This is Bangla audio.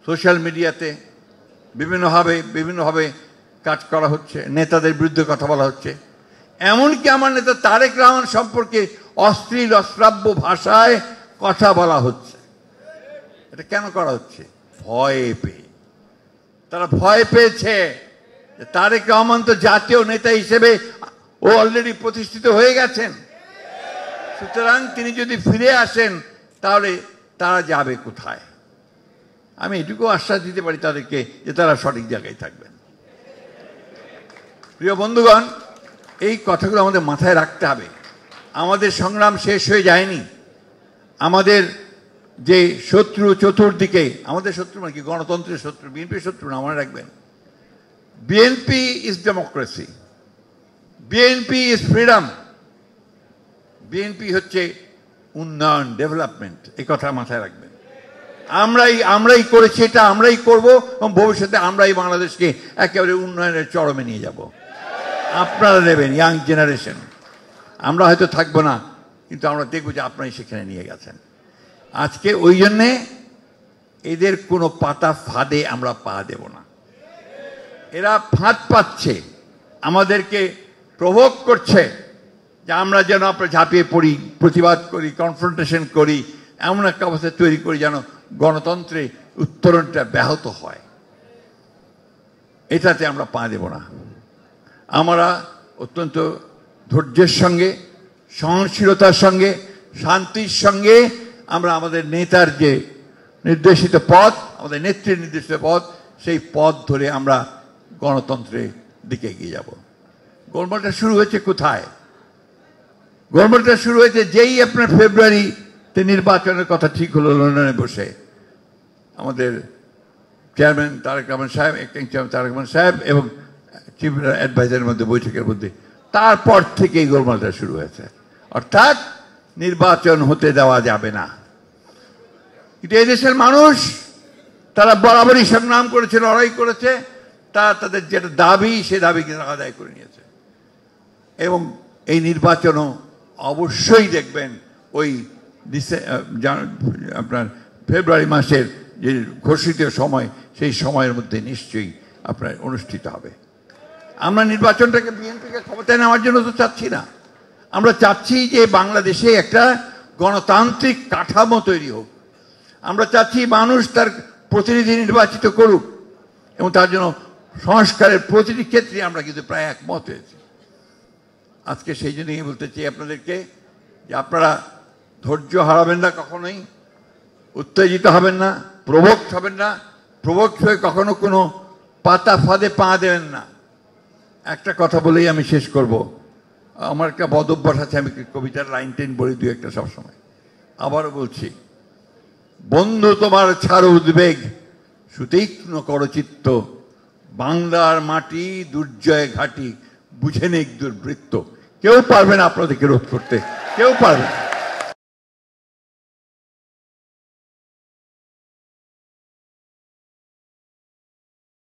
সোশ্যাল মিডিয়াতে বিভিন্নভাবে কাজ করা হচ্ছে, নেতাদের বিরুদ্ধে কথা বলা হচ্ছে। এমনকি আমার নেতা তারেক রহমান সম্পর্কে অশ্লীল অশ্রাব্য ভাষায় কথা বলা হচ্ছে। এটা কেন করা হচ্ছে? ভয়ে পেয়ে। তারা ভয় পেয়েছে যে তারেক রহমান তো জাতীয় নেতা হিসেবে ও অলরেডি প্রতিষ্ঠিত হয়ে গেছেন, সুতরাং তিনি যদি ফিরে আসেন তাহলে তারা যাবে কোথায়। আমি এটুকু আশ্বাস দিতে পারি তাদেরকে যে তারা সঠিক জায়গায় থাকবেন। প্রিয় বন্ধুগণ, এই কথাগুলো আমাদের মাথায় রাখতে হবে। আমাদের সংগ্রাম শেষ হয়ে যায়নি। আমাদের যে শত্রু চতুর্দিকে, আমাদের শত্রু মানে কি? গণতন্ত্রের শত্রু, বিএনপির শত্রু না, মনে রাখবেন। BNP is democracy, BNP is freedom, BNP হচ্ছে উন্নয়ন, ডেভেলপমেন্ট। এই কথা মাথায় রাখবেন। আমরাই করেছি, এটা আমরাই করব এবং ভবিষ্যতে আমরাই বাংলাদেশকে একেবারে উন্নয়নের চরমে নিয়ে যাব। আপনারা দেবেন, ইয়াং জেনারেশন। আমরা হয়তো থাকবো না, কিন্তু আমরা দেখব যে আপনারাই সেখানে নিয়ে গেছেন। আজকে ওই জন্যে এদের কোনো পাতা ফাঁদে আমরা পা দেব না। এরা ফাঁদ পাচ্ছে, আমাদেরকে প্রভোগ করছে যে আমরা যেন আপনারা ঝাঁপিয়ে পড়ি, প্রতিবাদ করি, কনফ্রন্টেশন করি, এমন একটা অবস্থা তৈরি করি যেন গণতন্ত্রে উত্তরণটা ব্যাহত হয়। এটাতে আমরা পা দেব না। আমরা অত্যন্ত ধৈর্যের সঙ্গে, সহনশীলতার সঙ্গে, শান্তির সঙ্গে আমরা আমাদের নেতার যে নির্দেশিত পথ, আমাদের নেত্রীর নির্দেশিত পথ, সেই পথ ধরে আমরা গণতন্ত্রের দিকে এগিয়ে যাব। গোলমালটা শুরু হয়েছে কোথায়? গোলমালটা শুরু হয়েছে যেই আপনার ফেব্রুয়ারিতে নির্বাচনের কথা ঠিক হলো লন্ডনে বসে, আমাদের চেয়ারম্যান তারেক রহমান সাহেব, অ্যাক্টিং চেয়ারম্যান তারেক রহমান সাহেব এবং চিফ অ্যাডভাইজারের মধ্যে বৈঠকের মধ্যে, তারপর থেকে এই গোলমালটা শুরু হয়েছে। অর্থাৎ নির্বাচন হতে দেওয়া যাবে না। কিন্তু এই দেশের মানুষ তারা বরাবরই সংগ্রাম করেছে, লড়াই করেছে, তাদের যেটা দাবি সে দাবিকে আদায় করে নিয়েছে। এবং এই নির্বাচনও অবশ্যই দেখবেন ওই আপনার ফেব্রুয়ারি মাসের যে ঘোষিত সময়, সেই সময়ের মধ্যে নিশ্চয়ই আপনার অনুষ্ঠিত হবে। আমরা নির্বাচনটাকে বিএনপিকে ক্ষমতায় নেওয়ার জন্য তো চাচ্ছি না। আমরা চাচ্ছি যে বাংলাদেশে একটা গণতান্ত্রিক কাঠামো তৈরি হোক। আমরা চাচ্ছি মানুষ তার প্রতিনিধি নির্বাচিত করুক এবং তার জন্য সংস্কারের প্রতিটি ক্ষেত্রে আমরা কিন্তু প্রায় একমত হয়েছি। আজকে সেই জন্যই বলতে চাই আপনাদেরকে যে আপনারা ধৈর্য হারাবেন না, কখনোই উত্তেজিত হবেন না, প্রভোক্ত হবেন না, প্রভোক্ত হয়ে কখনো কোনো পাতা ফাঁদে পা দেবেন না। একটা কথা বলেই আমি শেষ করব। আমার একটা বদ অভ্যাস আছে, আমি কবিতার লাইন টেন বলি দুই একটা সবসময়। আবারও বলছি, বন্ধু তোমার ছাড় উদ্বেগ, সুতীক্ষ্ণ করচিত্ত, বাংলার মাটি দুর্জয় ঘাটি, বুঝে নেই দুর্বৃত্ত। কেউ পারবে না আপনাদেরকে রোধ করতে, কেউ পারবে না।